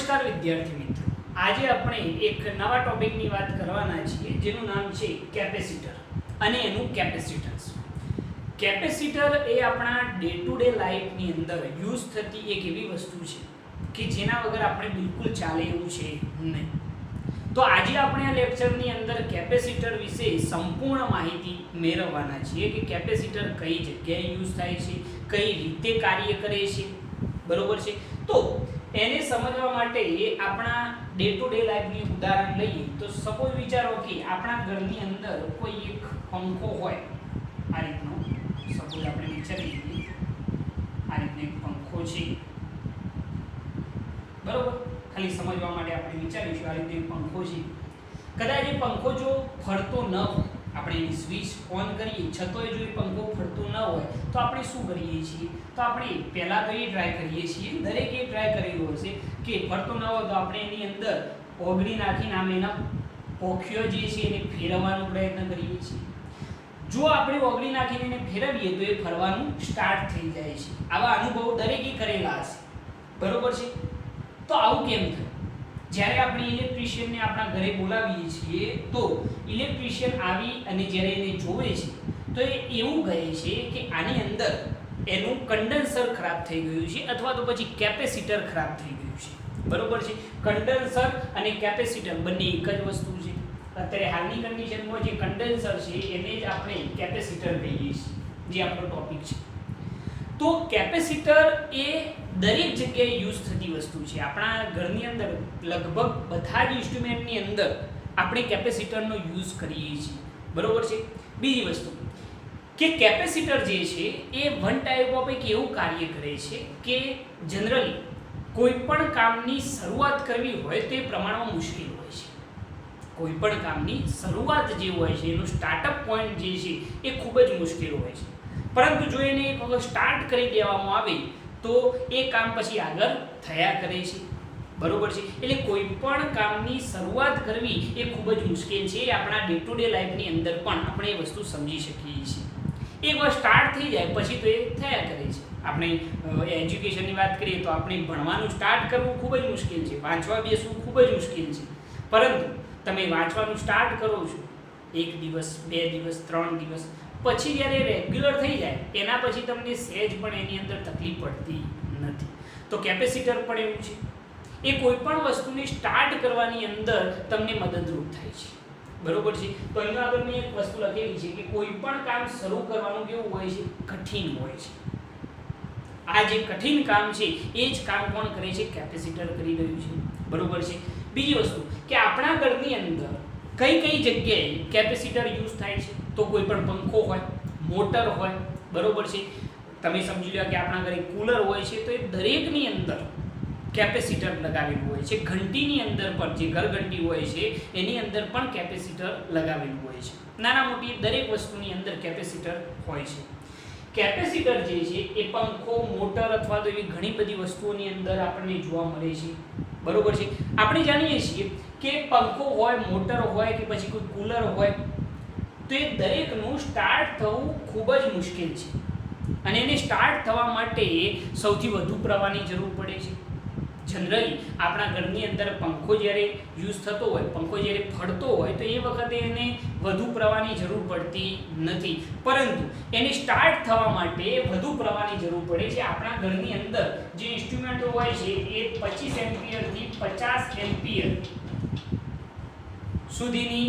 નમસ્કાર વિદ્યાર્થી મિત્રો, આજે આપણે એક નવા ટોપિકની વાત કરવાના છીએ જેનું નામ છે કેપેસિટર અને એનું કેપેસિટન્સ. કેપેસિટર એ આપણા ડે ટુ ડે લાઈફની અંદર યુઝ થતી એક એવી વસ્તુ છે કે જેના વગર આપણે બિલકુલ ચાલે એવું છે નહીં. તો આજે આપણે આ લેક્ચરની અંદર કેપેસિટર વિશે સંપૂર્ણ માહિતી મેળવવાના છીએ કે કેપેસિટર કઈ જગ્યાએ યુઝ થાય છે, કઈ રીતે કાર્ય કરે છે, બરોબર છે. તો એને સમજવા માટે આપણા ડે ટુ ડે લાઈફની ઉદાહરણ લઈએ તો સપોઝ વિચારો કે આપણા ઘરની અંદર કોઈ એક પંખો હોય, આ રીતનો સપોઝ આપણે વિચારીએ આ રીતનો એક પંખો છે, બરોબર. ખાલી સમજવા માટે આપણે વિચારીશું આ રીતનો એક પંખો છે. કદાચ એ પંખો જો ફરતો ન હોય, આપણે એની સ્વિચ ઓન કરીએ છતોય જો એ પંખો ફરતો ન હોય તો આપણે શું કરીએ છીએ? તો આપણે પહેલાં તો એ ટ્રાય કરીએ છીએ, દરેકે ટ્રાય કરેલું હશે કે ફરતો ન હોય તો આપણે એની અંદર ઓગળી નાખીને આમ એના પોખીઓ જે છે એને ફેરવવાનો પ્રયત્ન કરીએ છીએ. જો આપણે ઓગળી નાખીને એને ફેરવીએ તો એ ફરવાનું સ્ટાર્ટ થઈ જાય છે. આવા અનુભવો દરેકે કરેલા હશે, બરોબર છે. તો આવું કેમ થયું? જ્યારે આપણે ઇલેક્ટ્રિશિયનને આપણા ઘરે બોલાવીએ છીએ તો ઇલેક્ટ્રિશિયન આવી અને જ્યારે એને જોવે છે તો એ એવું કહે છે કે આની અંદર એનું કન્ડેન્સર ખરાબ થઈ ગયું છે અથવા તો પછી કેપેસિટર ખરાબ થઈ ગયું છે, બરોબર છે. કન્ડેન્સર અને કેપેસિટર બંને એક જ વસ્તુ છે. અત્યારે હાલની કન્ડિશનમાં જે કન્ડેન્સર છે એને જ આપણે કેપેસિટર કહીએ છીએ, જે આપણો ટોપિક છે. તો કેપેસિટર એ દરેક જગ્યાએ યુઝ થતી વસ્તુ છે. આપણા ઘરની અંદર લગભગ બધા જ ઇન્સ્ટ્રુમેન્ટની અંદર આપણે કેપેસિટરનો યુઝ કરીએ છીએ, બરોબર છે. બીજી વસ્તુ કે કેપેસિટર જે છે એ વન ટાઈપ ઓફ એક એવું કાર્ય કરે છે કે જનરલી કોઈ પણ કામની શરૂઆત કરવી હોય તો એ પ્રમાણમાં મુશ્કેલ હોય છે. કોઈ પણ કામની શરૂઆત જે હોય છે એનું સ્ટાર્ટઅપ પોઈન્ટ જે છે એ ખૂબ જ મુશ્કેલ હોય છે. પરંતુ જો એને એક વખત સ્ટાર્ટ કરી દેવામાં આવે તો એ કામ પછી આગળ થયા કરે છે, બરોબર છે. એટલે કોઈ પણ કામની શરૂઆત કરવી એ ખૂબ જ મુશ્કેલ છે. આપણા ડે ટુ ડે લાઈફની અંદર પણ આપણે એ વસ્તુ સમજી શકીએ છીએ. એક વાર સ્ટાર્ટ થઈ જાય પછી તો એ થયા કરે છે. આપણે એજ્યુકેશનની વાત કરીએ તો આપણે ભણવાનું સ્ટાર્ટ કરવું ખૂબ જ મુશ્કેલ છે, વાંચવા બેસવું ખૂબ જ મુશ્કેલ છે. પરંતુ તમે વાંચવાનું સ્ટાર્ટ કરો છો 1 દિવસ 2 દિવસ 3 દિવસ પછી જ્યારે રેગ્યુલર થઈ જાય એના પછી તમને સહેજ પણ એની અંદર તકલીફ પડતી નથી. તો કેપેસિટર પણ એવું છે, એ કોઈ પણ વસ્તુને સ્ટાર્ટ કરવાની અંદર તમને મદદરૂપ થાય છે, બરોબર છે. તો અહીંયા આગળ મેં એક વસ્તુ લખેલી છે કે કોઈ પણ કામ શરૂ કરવાનું કેવું હોય છે? કઠિન હોય છે. આ જે કઠિન કામ છે એ જ કામ કોણ કરે છે? કેપેસિટર કરી રહ્યું છે, બરોબર છે. બીજી વસ્તુ કે આપણા ઘરની અંદર કઈ કઈ જગ્યાએ કેપેસિટર યુઝ થાય છે? તો કોઈ પણ પંખો હોય, મોટર હોય, બરોબર છે. તમે સમજી લો કે આપણા ઘરે કુલર હોય છે તો એ દરેકની અંદર કેપેસિટર લગાવેલું હોય છે. ઘંટીની અંદર પણ જે ઘરઘંટી હોય છે એની અંદર પણ કેપેસિટર લગાવેલું હોય છે. નાના મોટી દરેક વસ્તુની અંદર કેપેસિટર હોય છે. કેપેસિટર જે છે એ પંખો, મોટર અથવા તો એવી ઘણી બધી વસ્તુઓની અંદર આપણને જોવા મળે છે, બરોબર છે. આપણે જાણીએ છીએ કે પંખો હોય, મોટર હોય કે પછી કોઈ કુલર હોય તો એ દરેકનું સ્ટાર્ટ થવું ખૂબ જ મુશ્કેલ છે. અને એને સ્ટાર્ટ થવા માટે સૌથી વધુ પ્રવાહની જરૂર પડે છે. જનરલી આપણા ઘરની અંદર પંખો જ્યારે યુઝ થતો હોય, પંખો જ્યારે ફરતો હોય તો એ વખતે એને વધુ પ્રવાહની જરૂર પડતી નથી, પરંતુ એને સ્ટાર્ટ થવા માટે વધુ પ્રવાહની જરૂર પડે છે. આપણા ઘરની અંદર જે ઇન્સ્ટ્રુમેન્ટો હોય છે એ 25 એમ્પિયરથી 50 એમ્પિયર સુધીની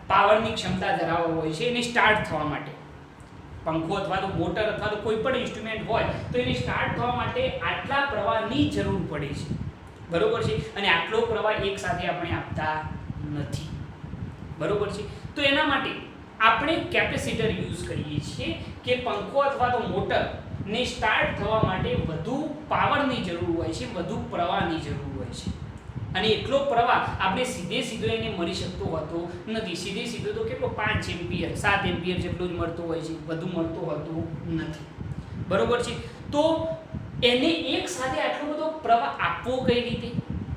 પાવરની ક્ષમતા ધરાવતા હોય છે એને સ્ટાર્ટ થવા માટે. પંખો અથવા તો મોટર અથવા તો કોઈ પણ ઇન્સ્ટ્રુમેન્ટ હોય તો એને સ્ટાર્ટ થવા માટે આટલા પ્રવાહની જરૂર પડે છે, બરોબર છે. અને આટલો પ્રવાહ એકસાથે આપણે આપતા નથી, બરોબર છે. તો એના માટે આપણે કેપેસિટર યુઝ કરીએ છીએ કે પંખો અથવા તો મોટરને સ્ટાર્ટ થવા માટે વધુ પાવરની જરૂર હોય છે, વધુ પ્રવાહની જરૂર હોય છે. અને એટલો પ્રવાહ આપણે સીધો એને મળી શકતો હોતો નથી. સીધો તો કેટલો 5 એમ્પિયર 7 એમ્પિયર જેટલો જ મળતો હોય છે, વધુ મળતો હોતો નથી, બરોબર છે. તો એને એક સાથે આટલો બધો પ્રવાહ આપવો કઈ રીતે?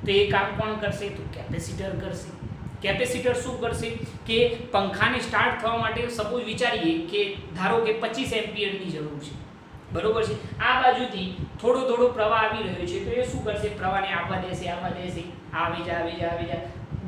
તો એ કામ કોણ કરશે? તો કેપેસિટર કરશે. કેપેસિટર શું કરશે કે પંખાને સ્ટાર્ટ થવા માટે સપોઝ વિચારીએ કે ધારો કે 25 એમ્પિયરની જરૂર છે, બરોબર છે। આ બાજુથી થોડો થોડો પ્રવાહ આવી રહ્યો છે, તો એ શું કરશે? પ્રવાહને આવવા દેશે, આવી જા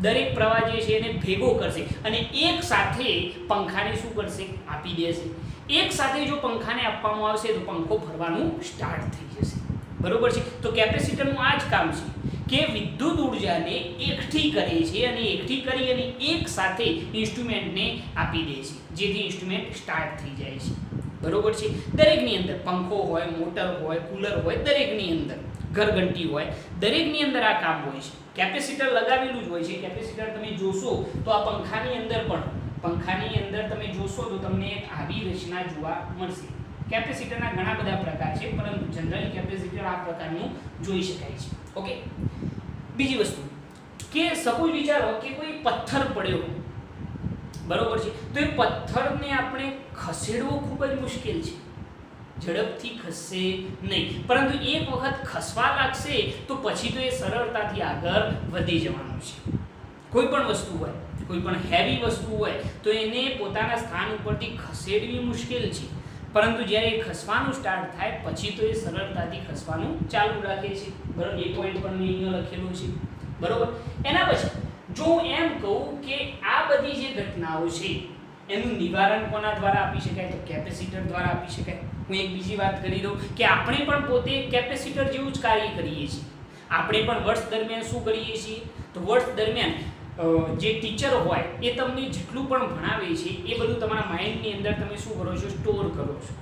દરેક પ્રવાહ જે છે એને ભેગો કરશે અને એક સાથે પંખાને શું કરશે? આપી દેશે। એક સાથે જો પંખાને આપવામાં આવશે તો પંખો ફરવાનું સ્ટાર્ટ થઈ જશે, બરોબર છે। તો કેપેસિટરનું આ જ કામ છે કે વિદ્યુત ઉર્જાને એકઠી કરે છે અને એકઠી કરી અને એક સાથે ઇન્સ્ટ્રુમેન્ટને આપી દે છે, જેથી ઇન્સ્ટ્રુમેન્ટ સ્ટાર્ટ થઈ જાય છે, બરોબર છે। દરેકની અંદર પંખો હોય, મોટર હોય, કુલર હોય, દરેકની અંદર ઘરઘંટી હોય, દરેકની અંદર આ કામ હોય છે। કેપેસિટર લગાવેલું જ હોય છે। કેપેસિટર તમે જોશો તો આ પંખાની અંદર તમે જોશો તો તમને એક આવી રચના જોવા મળશે। કેપેસિટરના ઘણા બધા પ્રકાર છે, પરંતુ જનરલી કેપેસિટર આ પ્રકારનું જોઈ શકાય છે, ઓકે। બીજી વસ્તુ કે સપોઝ વિચારો કે કોઈ પથ્થર પડ્યો, બરોબર છે, તો એ પથ્થરને આપણે ખસેડવો ખૂબ જ મુશ્કેલ છે, ઝડપથી ખસશે નહીં, પરંતુ એક વખત ખસવા લાગશે તો પછી તો એ સરળતાથી આગળ વધી જવાનું છે। કોઈ પણ વસ્તુ હોય, કોઈ પણ હેવી વસ્તુ હોય તો એને પોતાના સ્થાન ઉપરથી ખસેડવી મુશ્કેલ છે, પરંતુ જ્યારે એ ખસવાનું સ્ટાર્ટ થાય પછી તો એ સરળતાથી ખસવાનું ચાલુ રાખે છે, બરોબર। એ પોઈન્ટ પર મેં અહીંયા લખેલું છે, બરોબર। એના પછી જો હું એમ કહું કે આ બધી જે ઘટનાઓ છે એનું નિવારણ કોના દ્વારા આપી શકાય? તો કેપેસિટર દ્વારા આપી શકાય। હું એક બીજી વાત કરી દઉં કે આપણે પણ પોતે કેપેસિટર જેવું જ કાર્ય કરીએ છીએ। આપણે પણ વર્ષ દરમિયાન શું કરીએ છીએ? તો વર્ષ દરમિયાન જે ટીચર હોય એ તમને જેટલું પણ ભણાવે છે એ બધું તમારા માઇન્ડની અંદર તમે શું કરો છો? સ્ટોર કરો છો।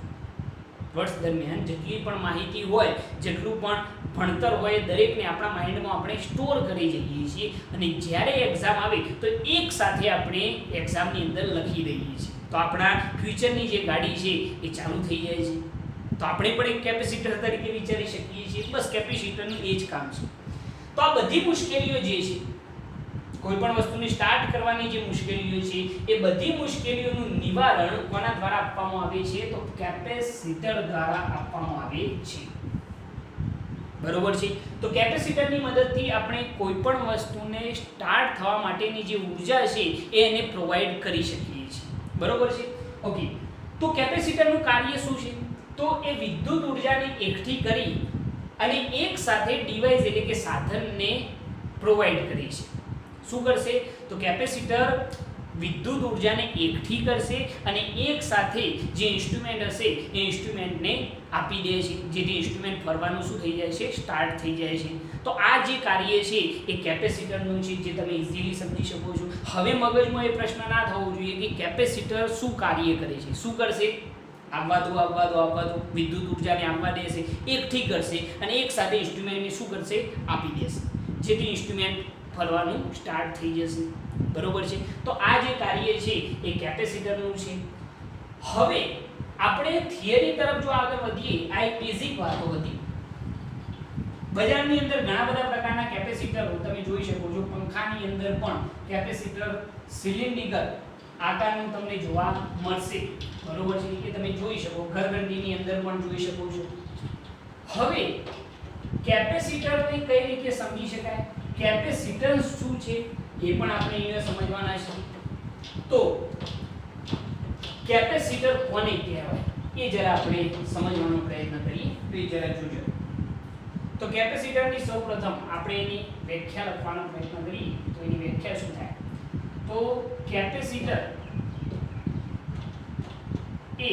વર્ષ દરમિયાન જેટલી પણ માહિતી હોય, જેટલું પણ ભણતર હોય, દરેકને આપણા માઇન્ડમાં આપણે સ્ટોર કરી જઈએ છીએ અને જ્યારે એક્ઝામ આવે તો એક સાથે આપણે એક્ઝામની અંદર લખી દઈએ છીએ, તો આપણા ફ્યુચરની જે ગાડી છે એ ચાલુ થઈ જાય છે। તો આપણે પણ એક કેપેસિટર તરીકે વિચારી શકીએ છીએ। બસ કેપેસિટરનું એ જ કામ છે। તો આ બધી મુશ્કેલીઓ જે છે, કોઈ પણ વસ્તુને સ્ટાર્ટ કરવાની જે મુશ્કેલીઓ છે એ બધી મુશ્કેલીઓનું નિવારણ કોના દ્વારા આપવામાં આવે છે? તો કેપેસિટર દ્વારા આપવામાં આવે છે, બરોબર છે। તો કેપેસિટરની મદદથી આપણે કોઈ પણ વસ્તુને સ્ટાર્ટ થવા માટેની જે ઉર્જા છે એ એને પ્રોવાઈડ કરી શકીએ છીએ, બરોબર છે, ઓકે। તો કેપેસિટરનું કાર્ય શું છે? તો એ વિદ્યુત ઉર્જાને એકઠી કરી અને એક સાથે ડિવાઇસ એટલે કે સાધનને પ્રોવાઈડ કરે છે। શું કરશે? તો કેપેસિટર વિદ્યુત ઉર્જાને એકઠી કરશે અને એક સાથે જે ઇન્સ્ટ્રુમેન્ટ હશે એ ઇન્સ્ટ્રુમેન્ટને આપી દે છે, જેથી ઇન્સ્ટ્રુમેન્ટ ફરવાનું શું થઈ જાય છે? સ્ટાર્ટ થઈ જાય છે। તો આ જે કાર્ય છે એ કેપેસિટરનું છે, જે તમે ઇઝીલી સમજી શકો છો। હવે મગજમાં એ પ્રશ્ન ના થવો જોઈએ કે કેપેસિટર શું કાર્ય કરે છે, શું કરશે? આવવા દો વિદ્યુત ઉર્જાને આવવા દેશે, એકઠી કરશે અને એક સાથે ઇન્સ્ટ્રુમેન્ટને શું કરશે? આપી દેશે, જેથી ઇન્સ્ટ્રુમેન્ટ ફરવાનું સ્ટાર્ટ થઈ જશે, બરોબર છે। તો આ જે કાર્ય છે એ કેપેસિટરનું છે। હવે આપણે થિયરી તરફ જો આગળ વધીએ, આ એક બેઝિક વાતો હતી। બજારની અંદર ઘણા બધા પ્રકારના કેપેસિટરો તમે જોઈ શકો છો। પંખાની અંદર પણ કેપેસિટર સિલિન્ડ્રિકલ આકારનું તમને જોવા મળશે, બરોબર છે, એ તમે જોઈ શકો। ઘરઘંટીની અંદર પણ જોઈ શકો છો। હવે કેપેસિટરને કઈ રીતે સમજી શકાય? કેપેસિટન્સ શું છે એ પણ આપણે અહીંયા સમજવાના છે। તો કેપેસિટર કોને કહેવાય એ જરા આપણે સમજવાનો પ્રયત્ન કરીએ, તો એ જરા જોજો। તો કેપેસિટરની સૌપ્રથમ આપણે એની વ્યાખ્યા લખવાનો પ્રયત્ન કરીએ, તો એની વ્યાખ્યા શું થાય? તો કેપેસિટર એ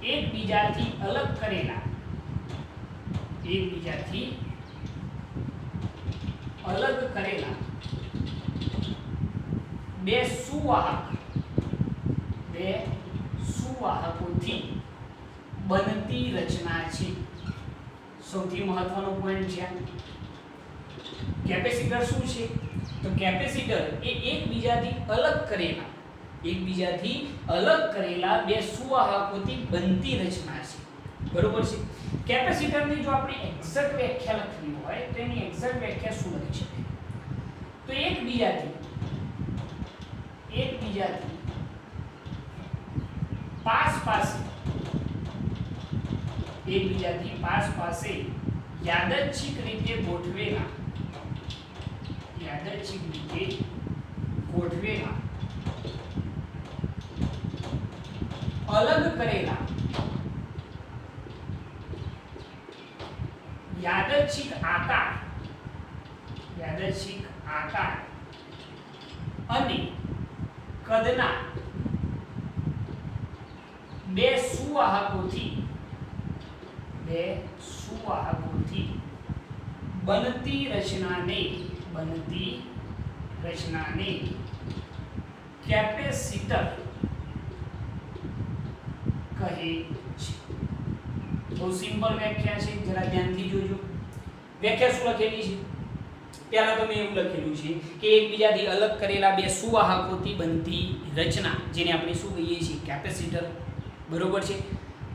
એકબીજાથી અલગ કરેલા બે સુવાહકોથી બનતી રચના છે। સૌથી મહત્વનો પોઈન્ટ છે। કેપેસિટર શું છે? તો કેપેસિટર એ એકબીજાથી અલગ કરેલા બે સુવાહકોથી બનતી રચના છે, બરોબર છે। કેપેસિટરની જો આપણે એક્ઝેક્ટ વ્યાખ્યા લખવી હોય તો એની એક્ઝેક્ટ વ્યાખ્યા શું લખી શકાય? તો એકબીજાથી પાસે યાદચ્છિક રીતે ગોઠવેલા અલગ કરેલા આકાર અને કદના બે સુવાહકોથી બનતી રચનાને કેપેસિટર કહે છે। બહુ સિમ્પલ વ્યાખ્યા છે, જરા ધ્યાનથી જોજો। વ્યાખ્યા શું લખેલી છે? પહેલા તો મેં એવું લખેલું છે કે એકબીજાથી અલગ કરેલા બે સુવાહકોથી બનતી રચના, જેને આપણે શું કહીએ છીએ? કેપેસિટર। બરોબર છે।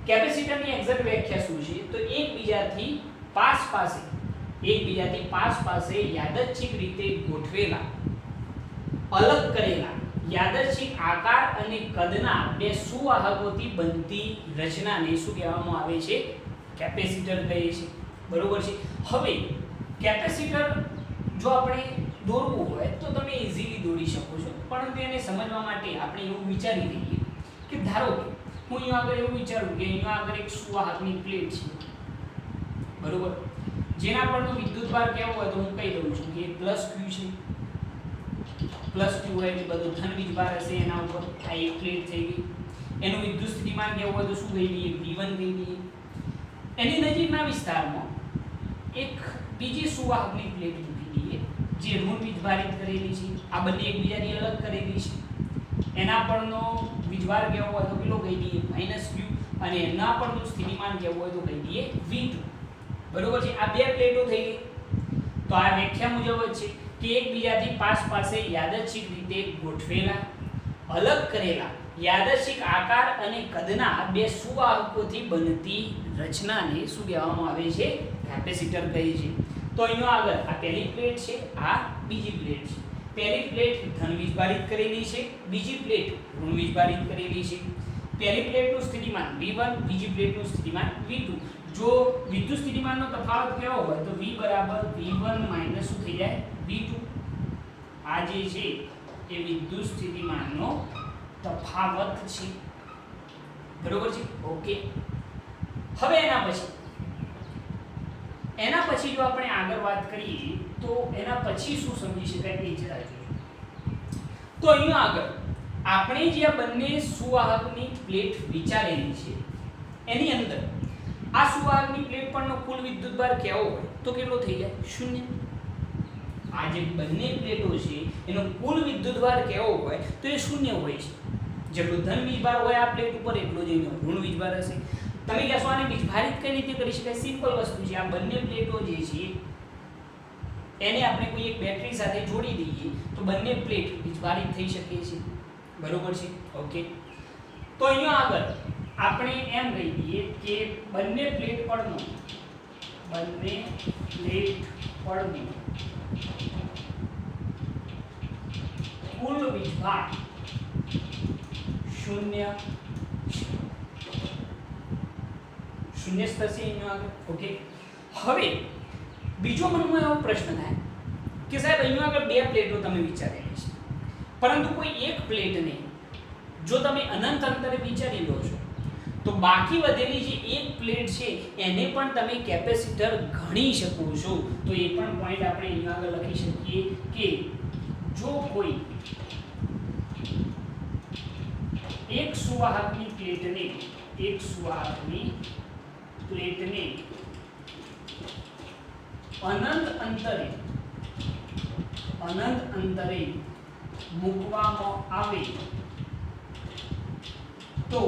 કેપેસિટરની એક્ઝેક્ટ વ્યાખ્યા શું છે? તો એકબીજાથી પાસ પાસે યાદચ્છિક રીતે ગોઠવેલા, અલગ કરેલા, યાદચ્છિક આકાર અને કદના બે સુવાહકોથી બનતી રચનાને શું કહેવામાં આવે છે? કેપેસિટર કહે છે। બરોબર છે। હવે કેપેસિટર જો આપણે દોરવું હોય તો તમે ઈઝીલી દોરી શકો છો, પરંતુ એને સમજવા માટે આપણે એવું વિચારી લઈએ કે ધારો કે હું અહીંયા આગળ એવું વિચારું કે અહીંયા આગળ એક સુવાહકની પ્લેટ છે, બરોબર, જેના પરનો વિદ્યુતભાર કેવો હોય તો હું કહી દઉં છું કે પ્લસ Q છે। પ્લસ Q હોય એટલે બધો ધન વીજભાર હશે એના ઉપર। આ એક પ્લેટ થઈ ગઈ। એનું વિદ્યુત સ્થિતિમાન કેવું હોય તો શું કહી દઈએ? V1 કહી દઈએ। એની નજીકના વિસ્તારમાં એક બીજી સુવાહકની પ્લેટ મૂકી દઈએ જે ઋણ વીજભારિત કરેલી છે। આ બંને એકબીજાથી અલગ કરેલી છે। એના પરનો વીજભાર કેવો હોય તો પેલો કહી દઈએ -Q, અને એના પરનું સ્થિતિમાન કેવું હોય તો કહી દઈએ V2। બરોબર છે। આ બે પ્લેટો થઈ ગઈ। તો આ વ્યાખ્યા મુજબ જ છે કે એકબીજાથી પાસે યાદચ્છિક રીતે ગોઠવેલા, અલગ કરેલા, યાદચ્છિક આકાર અને કદના બે સુવાહકોથી બનતી રચનાને શું કહેવામાં આવે છે? કેપેસિટર કહે છે। તો અહીંયા આગળ આ પહેલી પ્લેટ છે, આ બીજી પ્લેટ છે। પહેલી પ્લેટ ધન વીજભારિત કરેલી છે, બીજી પ્લેટ ઋણ વીજભારિત કરેલી છે। પહેલી પ્લેટનું સ્થિતિમાન V1, બીજી પ્લેટનું સ્થિતિમાન V2। જો વિદ્યુત સ્થિતિમાનનો તફાવત કેવો હોય તો V બરાબર V1 માઈનસ શું થઈ જાય? V2। આ જે છે એ વિદ્યુત સ્થિતિમાનનો તફાવત છે। બરોબર છે? ઓકે। હવે એના પછી જો આપણે આગળ વાત કરીએ તો એના પછી શું સમજી શકાય એ જરા જોજો। તો અહીંયા આગળ આપણે જે આ બંને સુવાહકની પ્લેટ વિચારેલી છે એની અંદર આ સુવાહકની પ્લેટ પરનો કુલ વિદ્યુતભાર કેવો હોય તો કેટલો થઈ જાય? 0। આ જે બંને પ્લેટો છે એનો કુલ વિદ્યુતભાર કેવો હોય તો એ 0 હોય છે। જેટલો ધન વીજભાર હોય આ પ્લેટ ઉપર એટલો જ એનો ઋણ વીજભાર હશે। તમે કહેશો આને વીજભારિત કઈ રીતે કરી શકાય? સિમ્પલ વસ્તુ છે। આ બંને પ્લેટો જે છે એને આપણે કોઈ એક બેટરી સાથે જોડી દઈએ તો બંને પ્લેટ વીજભારિત થઈ શકે છે। બરોબર છે? ઓકે। તો અહીંયા આગળ આપણે એમ કહી દઈએ કે બંને પ્લેટ પરનો કુલ વીજભાર 0 થશે અહીંયા આગળ। ઓકે। હવે બીજો મનમાં એવો પ્રશ્ન થાય કે સાહેબ અહીંયા આગળ બે પ્લેટો તમે વિચારેલી છે, પરંતુ કોઈ એક પ્લેટને જો તમે અનંત અંતરે વિચારી લો છો તો બાકી વધેલી જે એક પ્લેટ છે એને પણ તમે કેપેસિટર ગણી શકો છો। તો એ પણ પોઈન્ટ આપણે અહીંયા આગળ લખી શકીએ કે જો કોઈ એક સુવાહકની પ્લેટને અનંત અંતરે મૂકવામાં આવે તો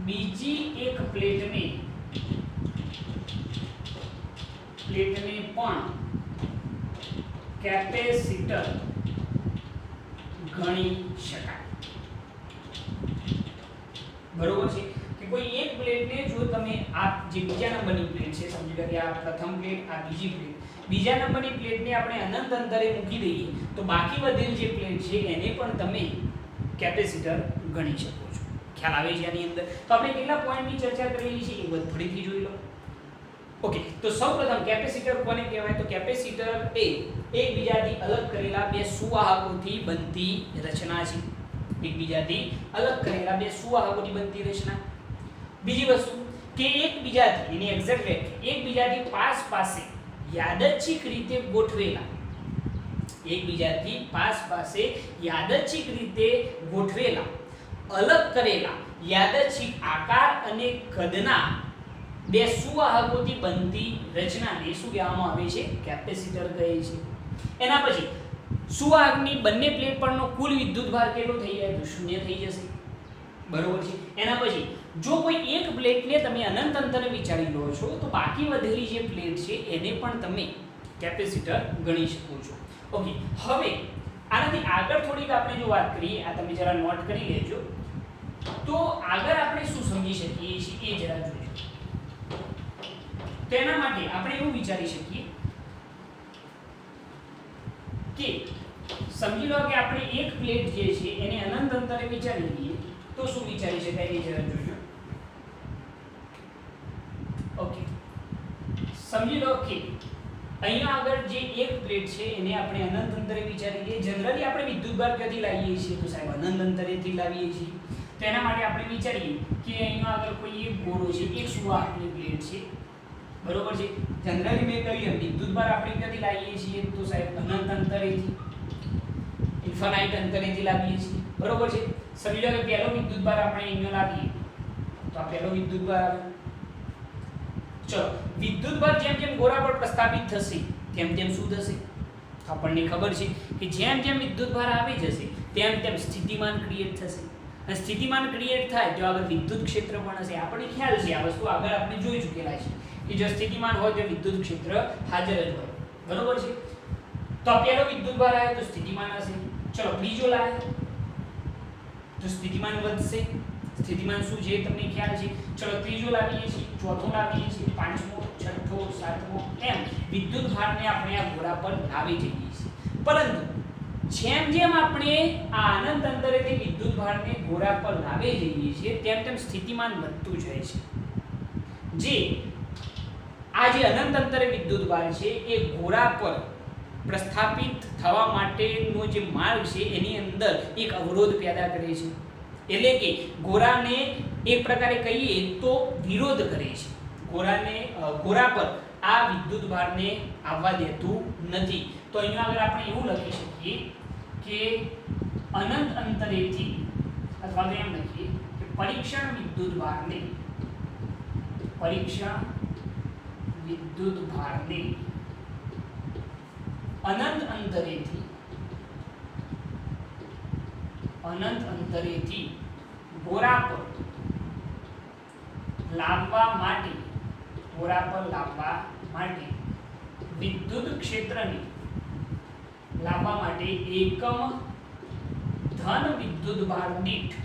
બીજી એક પ્લેટને પણ કેપેસિટર ગણી શકાય। બરોબર છે કે કોઈ એક પ્લેટને જો તમે આ જે બીજા નંબરની પ્લેટ છે, સમજી લો કે આ પ્રથમ પ્લેટ, આ બીજી પ્લેટ, બીજા નંબરની પ્લેટને આપણે અનંત અંતરે મૂકી દઈએ તો બાકી વધેલી જે પ્લેટ છે એને પણ તમે કેપેસિટર ગણી શકો છો। ખ્યાલ આવે છે આની અંદર? તો આપણે કેટલા પોઈન્ટની ચર્ચા કરેલી છે એ બધું ફરીથી જોઈ લો। ઓકે। તો સૌપ્રથમ કેપેસિટર કોને કહેવાય? તો કેપેસિટર એ એકબીજાથી અલગ કરેલા બે સુવાહકોથી બનતી રચના છે। એકબીજાથી અલગ કરેલા બે સુવાહકોથી બનતી રચના। બીજી વસ્તુ કે એકબીજાથી, એની એક્ઝેક્ટ વ્યાખ્યા, એકબીજાથી પાસે યાદચ્છિક રીતે ગોઠવેલા, એકબીજાથી પાસે યાદચ્છિક રીતે ગોઠવેલા અલગ કરેલા યાદચ્છિક આકાર અને કદના બે સુવાહકોથી બનતી રચનાને શું કહેવામાં આવે છે? કેપેસિટર કહે છે. એના પછી સુવાહકની બંને પ્લેટ પરનો કુલ વિદ્યુતભાર કેટલો થઈ જાય? તો શૂન્ય થઈ જશે. બરોબર છે. એના પછી જો કોઈ એક પ્લેટને તમે અનંત અંતરે વિચારી લો છો તો બાકી વધેલી જે પ્લેટ છે એને પણ તમે કેપેસિટર ગણી શકો છો. ઓકે, હવે આનાથી આગળ થોડીક આપણે જો વાત કરીએ, આ તમે જરા નોટ કરી લેજો, તો આગળ આપણે શું સમજી શકીએ છીએ એ જરા જોજો. તેના માટે આપણે એવું વિચારી શકીએ કે સમજી લો કે આપણે એક પ્લેટ જે છે એને અનંત અંતરે વિચારી લઈએ તો શું વિચારી શકાય એ જરા જોજો. ઓકે, સમજી લો કે અહીંયા આગળ જે એક પ્લેટ છે એને આપણે અનંત અંતરે વિચારી લઈએ. જનરલી આપણે વિદ્યુતભાર ક્યાંથી લાવીએ છીએ? તો સાહેબ અનંત અંતરેથી લાવીએ છીએ. તો એના માટે આપણે વિચારીએ કે અહીંયા આગળ કોઈ એક ગોળો છે, એક સુવાહકની પ્લેટ છે, બરોબર છે. જનરલી મેં કહ્યું એમ વિદ્યુતભાર આપણે ક્યાંથી લાવીએ છીએ? તો સાહેબ અનંત અંતરેથી, ઇન્ફાઇનાઇટ અંતરેથી લાવીએ છીએ, બરોબર છે. સમજી લો કે પહેલો વિદ્યુતભાર આપણે અહીંયા લાવીએ તો આ પહેલો વિદ્યુતભાર આવે. ચલો, વિદ્યુતભાર જેમ જેમ ગોળા પર પ્રસ્થાપિત થશે તેમ તેમ શું થશે? આપણને ખબર છે કે જેમ જેમ વિદ્યુતભાર આવી જશે તેમ તેમ સ્થિતિમાન ક્રિએટ થશે. અને સ્થિતિમાન ક્રિએટ થાય તો આગળ વિદ્યુત ક્ષેત્ર પણ હશે. આપણને ખ્યાલ છે, આ વસ્તુ આગળ આપણે જોઈ ચૂકેલા છે કે જો સ્થિતિમાન હોય તો વિદ્યુત ક્ષેત્ર હાજર જ હોય, બરોબર છે. તો આ પહેલો વિદ્યુતભાર આવે તો સ્થિતિમાન હશે. ચલો, બીજો લાવે તો સ્થિતિમાન વધશે. સ્થિતિમાન શું છે તમને ખ્યાલ છે. ચલો, ત્રીજો લાવીએ છીએ, ચોથો લાવીએ છીએ, પાંચમો, છઠ્ઠો, સાતમો, એમ વિદ્યુતભારને આપણે આ ગોળા પર લાવી જઈએ છીએ. પરંતુ જેમ જેમ આપણે આ અનંત અંતરેથી વિદ્યુતભારને ગોળા પર લાવી જઈએ છીએ તેમ તેમ સ્થિતિમાન વધતું જાય છે. જે આ જે અનંત અંતરે વિદ્યુતભાર છે એ ગોળા પર પ્રસ્થાપિત થવા માટેનો જે માર્ગ છે એની અંદર એક અવરોધ પેદા કરે છે. એટલે કે ગોળાને એક પ્રકારે કહીએ તો વિરોધ કરે છે. ગોળા પર આ વિદ્યુતભારને આવવા દેતું નથી. તો અહીંયા આગળ આપણે એવું લખી શકીએ કે અનંત અંતરેથી અથવા તો એમ લખીએ કે પરીક્ષણ વિદ્યુતભારને અનંત અંતરેથી ગોળા પર લાવવા માટે વિદ્યુત ક્ષેત્રને લાવવા માટે એકમ ધન વિદ્યુતભાર દીઠ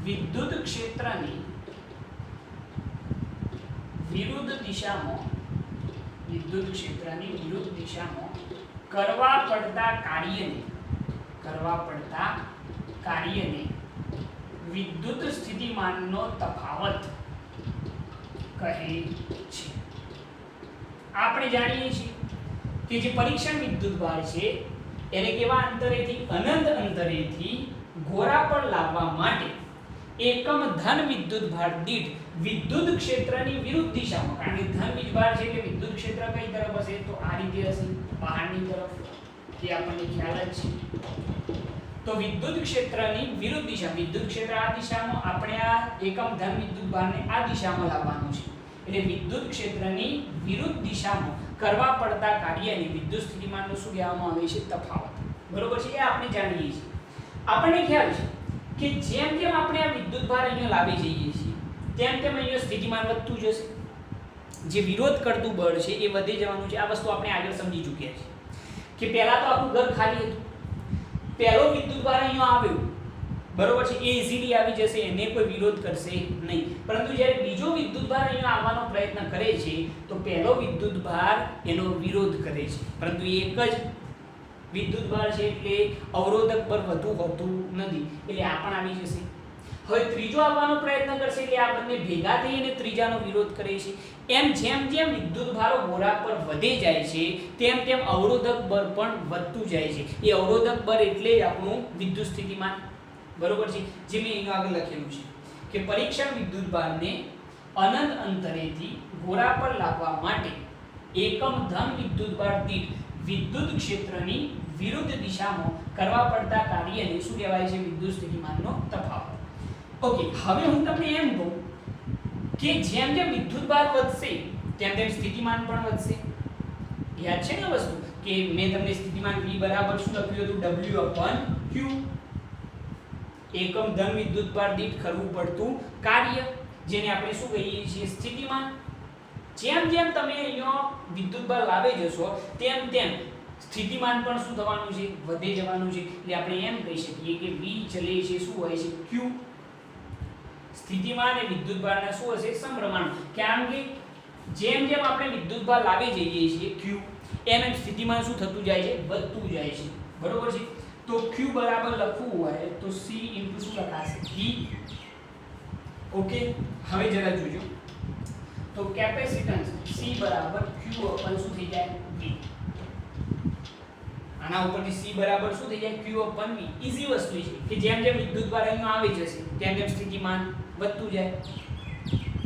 વિદ્યુત ક્ષેત્રની વિરુદ્ધ દિશામાં કરવા પડતા કાર્યને વિદ્યુત સ્થિતિમાનનો તફાવત કહે છે. આપણે જાણીએ છીએ કે જે પરીક્ષણ વિદ્યુતભાર છે એને કેવા અંતરેથી? અનંત અંતરેથી ગોળા પર લાવવા માટે એકમ ધન વિદ્યુતભાર દીઠ વિદ્યુત ક્ષેત્રની વિરુદ્ધ દિશામાં, કારણ કે ધન વિદ્યુતભાર છે એટલે વિદ્યુત ક્ષેત્ર કઈ તરફ હશે? તો આ રીતે હશે, બહારની તરફ. એ આપણને ખ્યાલ જ છે. તો વિદ્યુત ક્ષેત્રની વિરુદ્ધ દિશા, વિદ્યુત ક્ષેત્ર આ દિશામાં, આપણે આ એકમ ધન વિદ્યુતભારને આ દિશામાં લાવવાનું છે. એટલે વિદ્યુત ક્ષેત્રની વિરુદ્ધ દિશામાં કરવા પડતા કાર્યની વિદ્યુત સ્થિતિમાનનો શું કહેવામાં આવે છે? તફાવત. બરોબર છે. એ આપણે જાણીએ છીએ. આપણને ખ્યાલ છે કે જેમ જેમ આપણે આ વિદ્યુતભાર અહીંયા લાવી જઈએ છીએ તેમ તેમ અહીંયા સ્થિતિમાન વધતું જશે. જે વિરોધ કરતું બળ છે એ વધી જવાનું છે. આ વસ્તુ આપણે આગળ સમજી ચૂક્યા છીએ કે પહેલા તો આખું ઘર ખાલી હતું, પહેલો વિદ્યુતભાર અહીંયા આવ્યો, બરોબર છે, એ ઈઝીલી આવી જશે, એને કોઈ વિરોધ કરશે નહીં. પરંતુ જ્યારે બીજો વિદ્યુતભાર અહીંયા આવવાનો પ્રયત્ન કરે છે તો પહેલો વિદ્યુતભાર એનો વિરોધ કરે છે. પરંતુ એક જ વિદ્યુતભાર છે એટલે અવરોધક બળ વધુ હોતું નથી, એટલે આ પણ આવી જશે. હવે ત્રીજો આવવાનો પ્રયત્ન કરશે એટલે આ બંને ભેગા થઈને ત્રીજાનો વિરોધ કરે છે. એમ જેમ જેમ વિદ્યુતભારો ગોળા પર વધે જાય છે તેમ તેમ અવરોધક બળ પણ વધતું જાય છે. એ અવરોધક બળ એટલે જ આપણું વિદ્યુત સ્થિતિમાન, બરોબર છે. જે મેં અહીં આગળ લખેલું છે કે પરીક્ષણ વિદ્યુતભારને અનંત અંતરેથી ગોળા પર લાવવા માટે એકમ ધન વિદ્યુતભાર દીઠ વિદ્યુત ક્ષેત્રની વિરુદ્ધ દિશામાં કરવા પડતા કાર્યને શું કહેવાય છે? વિદ્યુત સ્થિતિમાનનો તફાવત. ઓકે, હવે હું તમને એમ કહું કે જેમ જેમ વિદ્યુતભાર વધશે તેમ તેમ સ્થિતિમાન પણ વધશે. યાદ છે ને વસ્તુ કે મેં તમને સ્થિતિમાન V બરાબર શું લખ્યું હતું? W/Q. એકમ ધન વિદ્યુતભાર દીઠ કરવું પડતું કાર્ય, જેને આપણે શું કહીએ છીએ? સ્થિતિમાન. જેમ જેમ તમે અહીંયા વિદ્યુતભાર લાવે જશો તેમ તેમ સ્થિતિમાન પણ શું થવાનું છે? વધે જવાનું છે. એટલે આપણે એમ કહી શકીએ કે V ચલે છે શું હોય છે? Q. સ્થિતિમાન એ વિદ્યુતભારના શું હશે? સમપ્રમાણ. કારણ કે જેમ જેમ આપણે વિદ્યુતભાર લાવી જઈએ છીએ Q, એમ એમ સ્થિતિમાન શું થતું જાય છે? વધતું જાય છે. બરોબર છે? તો Q બરાબર લખવું હોય તો C * શું લખાશે? V. ઓકે, હવે જરા જોજો. તો કેપેસિટન્સ C બરાબર Q ઉપર શું થઈ જાય? V. આના ઉપરથી C બરાબર શું થઈ જાય? Q ઉપર V. ઈઝી વસ્તુ છે કે જેમ જેમ વિદ્યુતભાર અહીં આવી જશે તેમ તેમ સ્થિતિમાન વધતું જાય.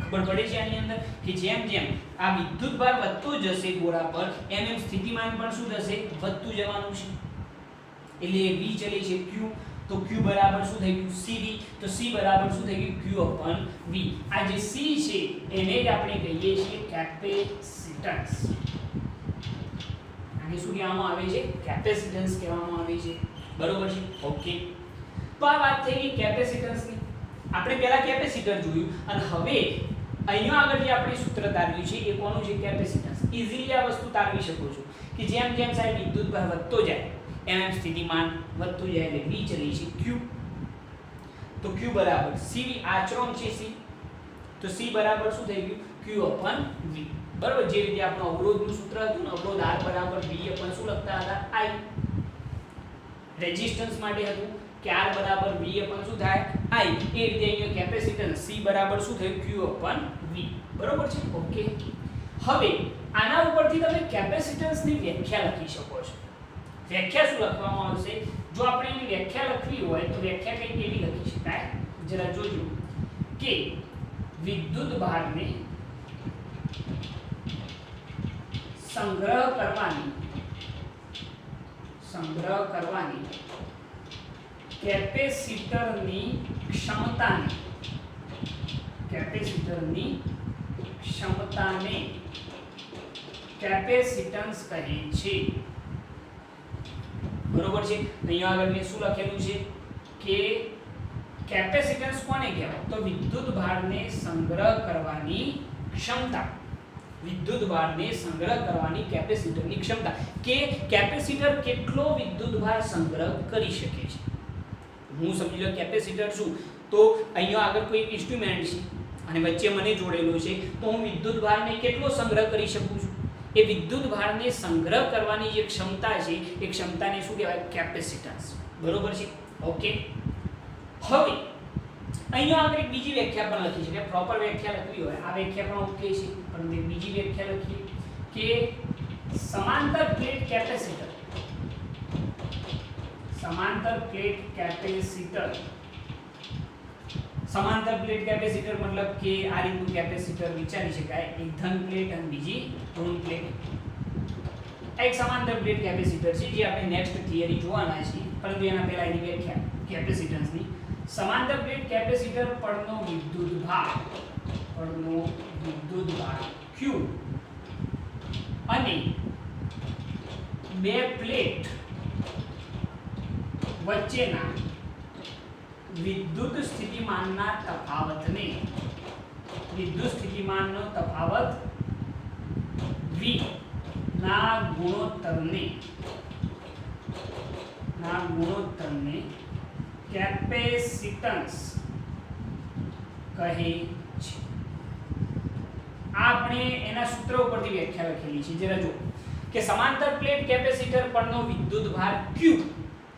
ખબર પડે છે આની અંદર કે જેમ જેમ આ વિદ્યુતભાર વધતો જશે ગોળા પર એમ એમ સ્થિતિમાન પણ શું થશે? વધતું જવાનું છે. એટલે V ચલે છે Q, તો Q બરાબર શું થઈ ગયું? CV. તો C બરાબર શું થઈ ગયું? Q upon V. આ જે C છે એને જ આપણે કહીએ છીએ કેપેસિટન્સ. આને શું કહેવામાં આવે છે? કેપેસિટન્સ કહેવામાં આવે છે. બરોબર છે? ઓકે, તો આ વાત થઈ ગઈ કેપેસિટન્સની. આપણે પહેલા કેપેસિટર જોયું અને હવે અહીંયા આગળ જે આપણે સૂત્ર તારવ્યું છે એ કોનું છે? કેપેસિટન્સ. ઈઝીલી આ વસ્તુ તારવી શકો છો કે જેમ જેમ સાહેબ વિદ્યુતભાર વધતો જાય એમ એમ સ્થિતિમાન વધતું જાય એટલે V ચલે છે Q. તો Q બરાબર CV. આચરણ છે C, તો C બરાબર શું થઈ ગયું? Q upon V. બરાબર, જે રીતે આપણો અવરોધનું સૂત્ર હતું ને, અવરોધ R બરાબર V upon શું લખતા હતા? I. રેઝિસ્ટન્સ માટે હતું કે R બરાબર V upon શું થાય? I. એ રીતે અહીંયા કેપેસિટન્સ C બરાબર શું થયું? Q upon V. બરોબર છે? ઓકે, હવે આના ઉપરથી તમે કેપેસિટન્સની વ્યાખ્યા લખી શકો છો. વ્યાખ્યા શું લખવામાં આવશે? જો આપણે એની વ્યાખ્યા લખવી હોય તો વ્યાખ્યા કંઈક એવી લખી શકાય, જરા જોજો કે વિદ્યુતભારને સંગ્રહ કરવાની કેપેસિટરની ક્ષમતાને કેપેસિટન્સ કહે છે. બરોબર છે? અહીંયા આગળ મેં શું લખેલું છે કે કેપેસિટન્સ કોને કહેવાય? તો વિદ્યુતભારને સંગ્રહ કરવાની ક્ષમતા. વિદ્યુતભારને સંગ્રહ કરવાની કેપેસિટરની ક્ષમતા કે કેપેસિટર કેટલો વિદ્યુતભાર સંગ્રહ કરી શકે છે. હું સમજી લો કેપેસિટર શું, તો અહીંયા આગળ કોઈ ઇન્સ્ટ્રુમેન્ટ છે અને વચ્ચે મને જોડેલો છે, તો હું વિદ્યુતભારને કેટલો સંગ્રહ કરી શકું છું? એ વિદ્યુતભારને સંગ્રહ કરવાની જે ક્ષમતા છે એ ક્ષમતાને શું કહેવાય? કેપેસિટન્સ. બરોબર છે? ઓકે, હવે અહીંયા આગળ એક બીજી વ્યાખ્યા પણ લખી છે કે પ્રોપર વ્યાખ્યા લખવી હોય આ વ્યાખ્યા પણ ઓકે છે, પણ એક બીજી વ્યાખ્યા લખીએ કે સમાંતર પ્લેટ કેપેસિટર. સમાંતર પ્લેટ કેપેસિટર મતલબ કે આ રીતનું કેપેસિટર વિચારી શકાય, એક ધન પ્લેટ અને બીજી ઋણ પ્લેટ. એક સમાંતર પ્લેટ કેપેસિટર છે જે આપણે નેક્સ્ટ થિયરી જોવાના છે, પરંતુ એના પહેલા એની વ્યાખ્યા કેપેસિટન્સની. સમાંતર પ્લેટ કેપેસિટર પરનો વિદ્યુતભાર Q અને બે પ્લેટ વચ્ચેના વિદ્યુત સ્થિતિમાનના તફાવતને V ના ગુણોત્તરને કેપેસિટન્સ કહે છે. આપણે એના સૂત્ર ઉપરથી વ્યાખ્યા લખેલી છે, જરા જો કે સમાંતર પ્લેટ કેપેસિટર પરનો વિદ્યુતભાર Q,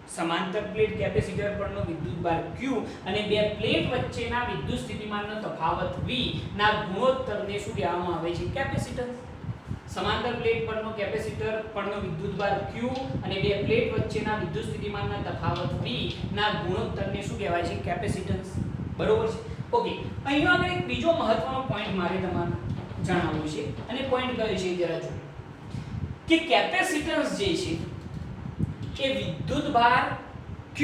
સમાંતર પ્લેટ કેપેસિટર પરનો વિદ્યુતભાર Q અને બે પ્લેટ વચ્ચેના વિદ્યુત સ્થિતિમાનનો તફાવત V ના ગુણોત્તરને શું કહેવામાં આવે છે? કેપેસિટન્સ. સમાંતર પ્લેટ પરનો કેપેસિટર પરનો વિદ્યુતભાર Q અને બે પ્લેટ વચ્ચેના વિદ્યુત સ્થિતિમાનના તફાવત V ના ગુણોત્તરને શું કહેવાય છે? કેપેસિટન્સ. બરોબર છે? ઓકે, અહીંયા આગળ એક બીજો મહત્વનો પોઈન્ટ મારે તમારે જણાવવો છે અને પોઈન્ટ કયો છે જરા જો. કે કેપેસિટન્સ જે છે એ વિદ્યુતભાર Q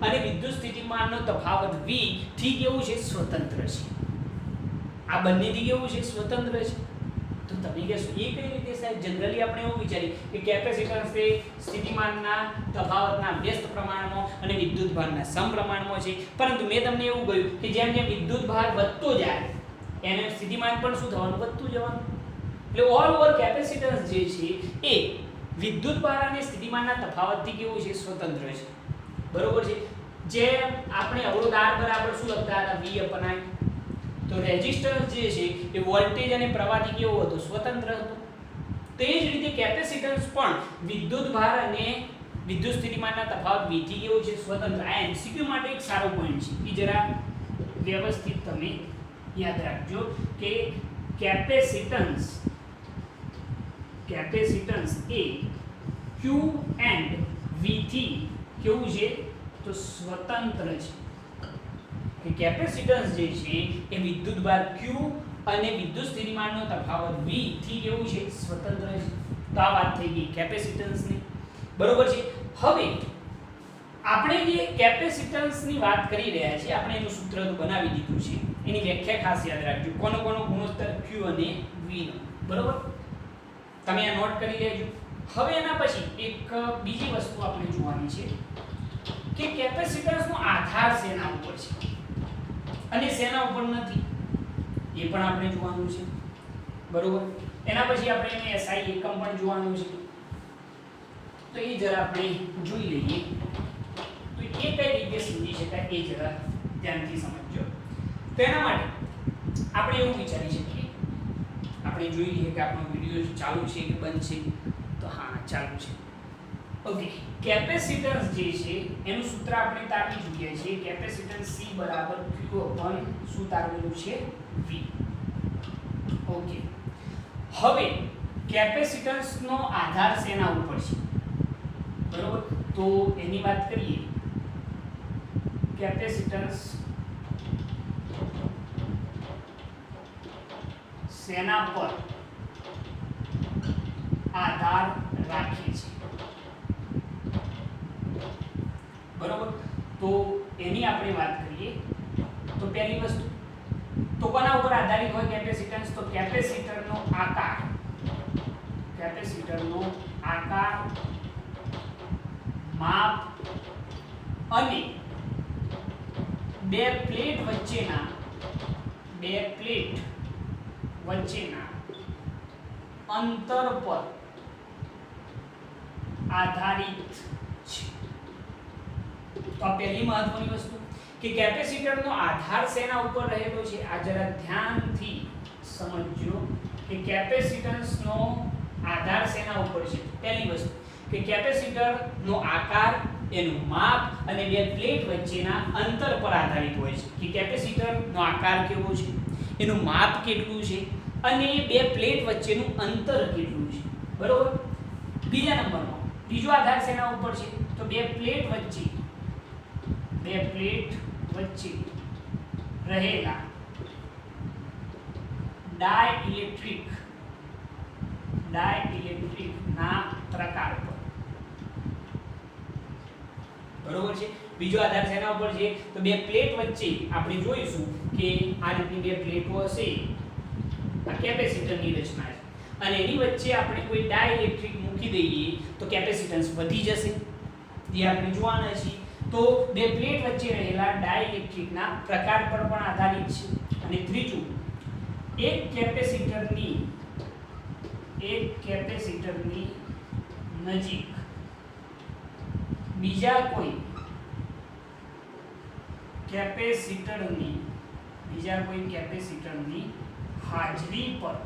અને વિદ્યુત સ્થિતિમાનનો તફાવત V થી કેવું છે સ્વતંત્ર છે. આ બંનેથી કેવું છે સ્વતંત્ર છે. તો તમે કહેશો એ કઈ રીતે સાહેબ? જનરલી આપણે એવું વિચારીએ કે કેપેસિટન્સ એ સ્થિતિમાનના તફાવતના વ્યસ્ત પ્રમાણમાં અને વિદ્યુતભારના સમપ્રમાણમાં છે. પરંતુ મેં તમને એવું કહ્યું કે જેમ જેમ વિદ્યુતભાર વધતો જાય એને સ્થિતિમાન પણ શું થવાનું? વધતું જવાનું. એટલે ઓલ ઓવર કેપેસિટન્સ જે છે એ વિદ્યુતભાર અને સ્થિતિમાનના તફાવતથી કેવું છે સ્વતંત્ર છે. બરોબર છે. જે આપણે અવરોધ R બરાબર શું લખતા હતા? V/I. તો રેઝિસ્ટન્સ જે છે એ વોલ્ટેજ અને પ્રવાહથી કેવો હતો? સ્વતંત્ર હતો. તે જ રીતે કેપેસિટન્સ પણ વિદ્યુતભાર અને વિદ્યુત સ્થિતિમાનના તફાવત V થી કેવું છે? સ્વતંત્ર. આ MCQ માટે એક સારો પોઈન્ટ છે કે જરા વ્યવસ્થિત તમે યાદ રાખજો કે capacitance A Q and V થી કેવું છે? તો સ્વતંત્ર છે. કે કેપેસિટન્સ જે છે એ વિદ્યુતભાર Q અને વિદ્યુત સ્થિતિમાનનો તફાવત V થી કેવું છે? સ્વતંત્ર છે. તો આ વાત થઈ ગઈ કેપેસિટન્સની. બરોબર છે. હવે આપણે જે કેપેસિટન્સની વાત કરી રહ્યા છીએ આપણે એનું સૂત્ર તો બનાવી દીધું છે. એની વ્યાખ્યા ખાસ યાદ રાખજો. કોનો ગુણોત્તર? Q અને V નો. બરોબર? તમે આ નોટ કરી લેજો. હવે એના પછી એક બીજી વસ્તુ આપણે જોવાની છે કે કેપેસિટન્સનો આધાર શેના ઉપર છે અને શેના ઉપર નથી એ પણ આપણે જોવાનું છે. બરોબર? એના પછી આપણે એને SI એકમ પણ જોવાનું છે. તો એ જરા આપણે જોઈ લઈએ. તો એ કઈ રીતે સમજી શકાય એ જરા ધ્યાનથી સમજજો. તો એના માટે આપણે એવું વિચારી શકીએ, આપણે જોઈ લઈએ કે આપણો વિડિયો ચાલુ છે કે બંધ છે. તો હા ચાલુ છે. ઓકે. કેપેસિટન્સ જે છે એનું સૂત્ર આપણે તારવી ચૂક્યા છીએ. કેપેસિટન્સ C બરાબર Q upon શું તારવેલું છે? V. ઓકે. હવે કેપેસિટન્સનો આધાર શેના ઉપર છે? બરોબર? તો એની વાત કરીએ. કેપેસિટન્સ શેના પર આધાર રાખે છે? બરોબર? તો એની આપણે વાત કરીએ તો પહેલી વસ્તુ તો કોના ઉપર આધારિત હોય કેપેસિટન્સ? તો કેપેસિટરનો આકાર. કેપેસિટરનો આકાર, માપ અને બે પ્લેટ વચ્ચેના અંતર પર આધારિત છે. તો આ પહેલી મહત્વની વસ્તુ કે કેપેસિટરનો આધાર શેના ઉપર રહેલો છે? આ જરા ધ્યાનથી સમજજો કે કેપેસિટન્સનો આધાર શેના ઉપર છે. પહેલી વસ્તુ કે કેપેસિટરનો આકાર, એનું માપ અને બે પ્લેટ વચ્ચેના અંતર પર આધારિત હોય છે. કે કેપેસિટરનો આકાર કેવો છે, એનું માપ કેટલું છે અને બે પ્લેટ વચ્ચેનું અંતર કેટલું છે. બરોબર? બીજા નંબરમાં બીજો આધાર શેના ઉપર છે? તો બે પ્લેટ વચ્ચે રહેલા ડાઇલેક્ટ્રિક ના પ્રકાર પર. બરોબર છે? બીજો આધાર શેના ઉપર છે? તો બે પ્લેટ વચ્ચે આપણે જોઈશું કે આ રીતની બે પ્લેટો હશે. આ કેપેસિટરની રચના છે અને એની વચ્ચે આપણે કોઈ ડાઇલેક્ટ્રિક મૂકી દઈએ તો કેપેસિટન્સ વધી જશે. જે આપણે જોવાના છીએ. તો બે પ્લેટ વચ્ચે રહેલા ડાઇલેક્ટ્રિકના પ્રકાર પર પણ આધારિત છે. અને ત્રીજું, એક કેપેસિટરની નજીક બીજા કોઈ કેપેસિટરની હાજરી પર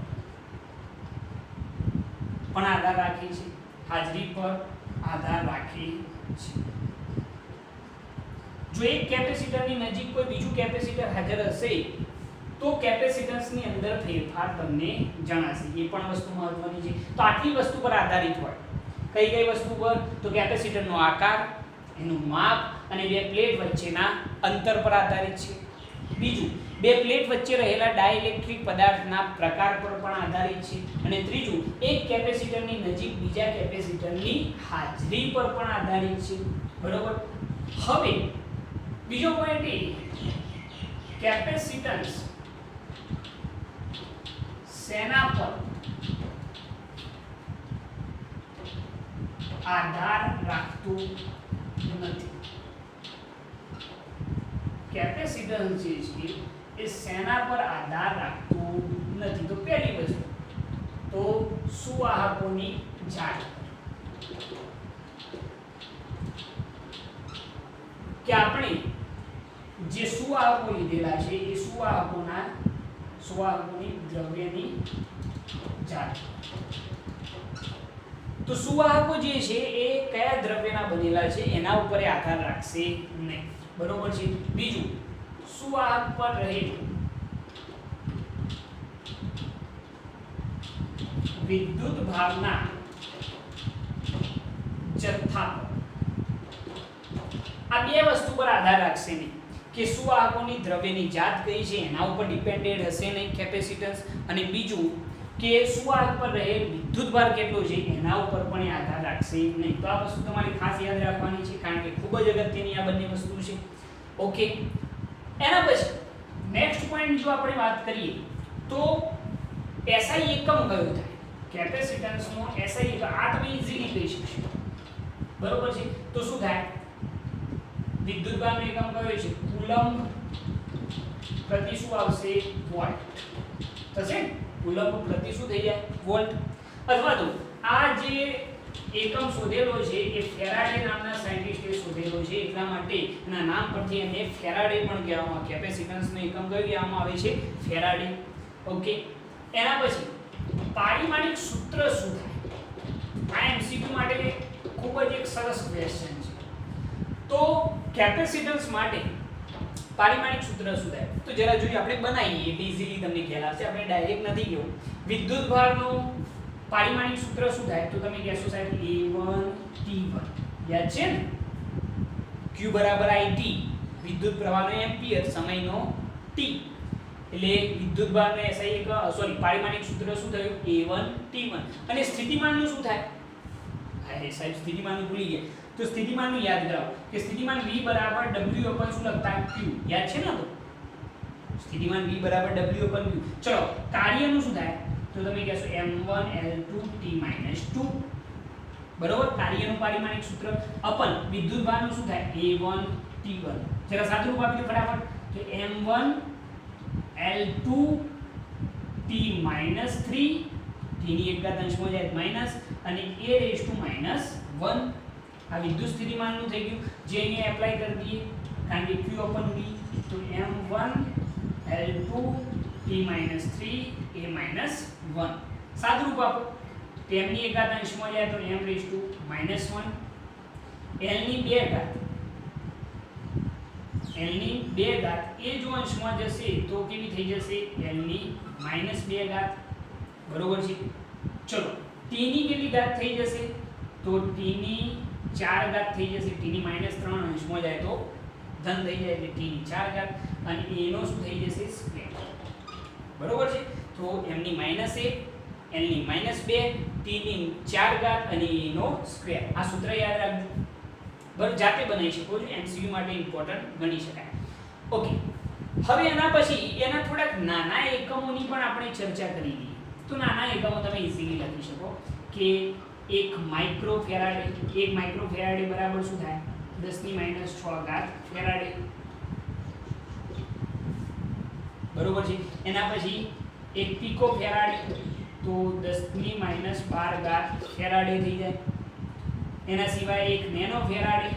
પણ આધાર રાખે છે. જો એક કેપેસિટરની નજીક કોઈ બીજું કેપેસિટર હાજર હશે તો કેપેસિટન્સની અંદર ફેરફાર તમને જણાશે. એ પણ વસ્તુ મહત્વની છે. તો આટલી વસ્તુ પર આધારિત હોય. કઈ વસ્તુ પર? તો કેપેસિટરનો આકાર, એનું માપ અને બે પ્લેટ વચ્ચેના અંતર પર આધારિત છે. બીજું, બે પ્લેટ વચ્ચે રહેલા ડાઇલેક્ટ્રિક પદાર્થના પ્રકાર પર પણ આધારિત છે અને ત્રીજું એક કેપેસિટરની નજીક બીજા કેપેસિટરની હાજરી પર પણ આધારિત છે બરોબર હવે બીજો પોઈન્ટ એ કેપેસિટન્સ સેના પર આધાર રાખતું નથી કેપેસિટન્સ જે છે એ સેના પર આધાર રાખતું નથી તો પહેલી વસ્તુ તો સુવાહકોની જાળ કે આપણે જે સુવાહકો લીધેલા છે એ સુવાહકોની દ્રવ્યની જાળ તો સુવાહકો જે છે એ કયા દ્રવ્યના બનેલા છે એના ઉપર આધાર રાખશે નહીં બરોબર છે બીજું સુવાહક પર રહેલું વિદ્યુત ભારના જથ્થા પર આ બે વસ્તુ પર આધાર રાખશે નહીં કે સુવાહકોની દ્રવ્યની જાત કઈ છે એના ઉપર ડિપેન્ડેડ હશે નહીં કેપેસિટન્સ અને બીજું કે સુવાહક પર રહેલ વિદ્યુતભાર કેટલો છે એના ઉપર પણ આધાર રાખશે નહીં તો આ વસ્તુ તમારે ખાસ યાદ રાખવાની છે કારણ કે ખૂબ જ અગત્યની આ બંને વસ્તુ છે ઓકે એના પછી નેક્સ્ટ પોઈન્ટ જો આપણે વાત કરીએ તો SI એકમ કયો થાય કેપેસિટન્સનો SI એકમ આ તમે ઈઝીલી કહી શકશો બરોબર છે તો શું થાય વિદ્યુતભારનો એકમ કયો છે કુલમ્બ પ્રતિ શું આવશે વોલ્ટ થશે કુલમ્બ પ્રતિ શું થઈ જાય વોલ્ટ અથવા તો આ જે એકમ શોધેલો છે એ ફેરાડે નામના સાયન્ટિસ્ટે શોધેલો છે એટલા માટે એના નામ પરથી એને ફેરાડે પણ કહેવામાં આવે કેપેસિટન્સનો એકમ કયો કહેવામાં આવે છે ફેરાડે ઓકે એના પછી પારિમાણિક સૂત્ર શું થાય આ MCQ માટે ખૂબ જ એક સરસ ક્વેશ્ચન છે તો કેપેસિટન્સ માટે પારિમાણિક સૂત્ર શું થાય તો જરા જોઈએ આપણે બનાવીએ એટલે ઈઝીલી તમને ખ્યાલ આવશે આપણે ડાયરેક્ટ નથી કેવું વિદ્યુતભારનો પારિમાણિક સૂત્ર શું થાય તો તમે કહેશો સાહેબ A1T1 યાદ છે ને Q = IT વિદ્યુત પ્રવાહનો એમ્પિયર સમયનો t એટલે વિદ્યુતભારનો SI સોરી પારિમાણિક સૂત્ર શું થયું A1T1 અને સ્થિતિમાનનું શું થાય અરે સાહેબ સ્થિતિમાનનું ભૂલી ગયા તો સ્થિતિમાનનું યાદ કરાવો કે સ્થિતિમાન V = W ઉપર શું લખતા Q યાદ છે ને તો સ્થિતિમાન V = W ઉપર Q ચલો કાર્યનું શું થાય તો તમે કહેશો m1L2T - 2 બરોબર કાર્યનું પારિમાણિક સૂત્ર અપન વિદ્યુતભારનું શું થાય A1T1 જરા સાદું રૂપ આપી દો ફટાફટ તો m1L2T - 3 t ની એક ઘાત અંશમાં જાય માઈનસ અને a⁻⁻1 આ વિદ્યુત સ્થિતિમાનનું થઈ ગયું જે અહીંયા એપ્લાય કરી દઈએ કારણ કે Q/V તો m1L2T - 3 a-1 સાદું રૂપ આપો તેમની એક ઘાત અંશમાં જાય તો m⁻⁻1 l ની 2 ઘાત એ જો અંશમાં જશે તો કેવી થઈ જશે l ની -2 ઘાત બરોબર છે ચલો t ની કેટલી ઘાત થઈ જશે તો t ની 4 ઘાત થઈ જશે t ની -3 અંશમાં જાય તો ધન થઈ જાય એટલે t ની 4 ઘાત અને a નો શું થઈ જશે સ્ક્વેર બરોબર છે તો m ની -1 l ની -2 t ની 4 ઘાત અને a નો સ્ક્વેર આ સૂત્ર યાદ રાખજો બરાબર જાતે બનાવી શકો છો MCQ માટે ઇમ્પોર્ટન્ટ ગણી શકાય ઓકે હવે એના પછી એના થોડાક નાના એકમોની પણ આપણે ચર્ચા કરી લઈએ તો નાના એકમો તમે ઈઝીલી લખી શકો કે 1 માઇક્રોફેરાડે બરાબર શું થાય 10 - 6 ઘાત ફેરાડે બરોબર છે એના પછી 1 પીકોફેરાડે તો 10 - 12 ઘાત ફેરાડે થઈ જાય એના સિવાય 1 નેનોફેરાડે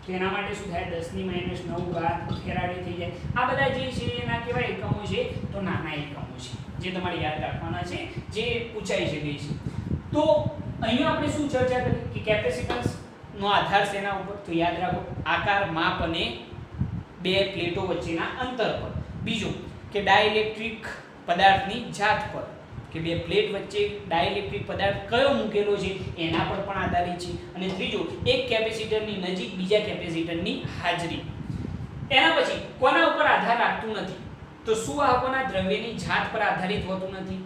તો એના માટે શું થાય 10 - 9 ઘાત ફેરાડે થઈ જાય આ બધા જે છે એના કેવા એકમો છે તો નાના એકમો છે જે તમારે યાદ રાખવાના છે જે પૂછાઈ શકે છે તો અહીંયા આપણે શું ચર્ચા કરી કે કેપેસિટન્સ નો આધાર શેના ઉપર તો યાદ રાખો આકાર માપ અને બે પ્લેટો વચ્ચેના અંતર પર બીજું કે ડાઇલેક્ટ્રિક પદાર્થની જાત પર કે બે પ્લેટ વચ્ચે ડાઇલેક્ટ્રિક પદાર્થ કયો મૂકેલો છે એના પર પણ આધારિત છે અને ત્રીજું એક કેપેસિટરની નજીક બીજા કેપેસિટરની હાજરી એના પછી કોના ઉપર આધાર રાખતું નથી તો સુવાહકોના દ્રવ્યની જાત પર આધારિત હોતું નથી,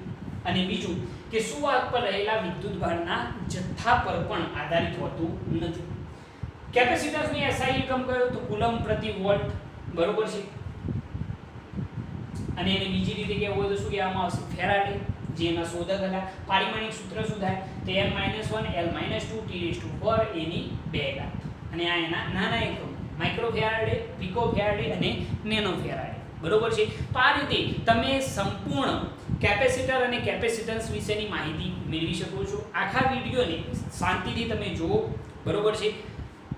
અને બીજું કે સુવાહક પર રહેલા વિદ્યુતભારના જથ્થા પર પણ આધારિત હોતું નથી. કેપેસિટન્સની SI એકમ કયો તો કુલમ પ્રતિ વોલ્ટ, બરોબર છે. અને એને બીજી રીતે કહેવું હોય તો શું કહેવામાં આવશે? ફેરાડે, જે એના શોધક હતા. પારિમાણિક સૂત્ર શું થાય? તો m-1 l-2 t⁴ એની 2 ઘાત. અને આ એના નાના એકમ માઇક્રો ફેરાડે, પિકો ફેરાડે અને નેનો ફેરાડે, બરોબર છે. તો આ રીતે તમે સંપૂર્ણ કેપેસિટર અને કેપેસિટન્સ વિશેની માહિતી મેળવી શકો છો. આખા વિડિયોને શાંતિથી તમે જુઓ, બરોબર છે.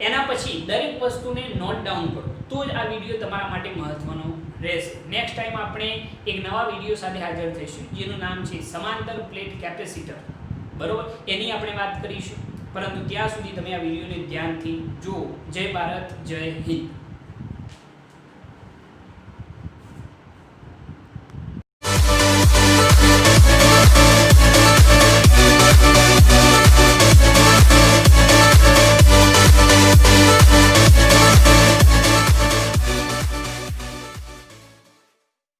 એના પછી દરેક વસ્તુને નોટ ડાઉન કરો, તો જ આ વિડિયો તમારા માટે મહત્વનો રહેશે. નેક્સ્ટ ટાઈમ આપણે એક નવા વિડિયો સાથે હાજર થઈશું, જેનું નામ છે સમાંતર પ્લેટ કેપેસિટર, બરોબર. એની આપણે વાત કરીશું. પરંતુ ત્યાં સુધી તમે આ વિડિયોને ધ્યાનથી જુઓ. જય ભારત, જય હિન્દ.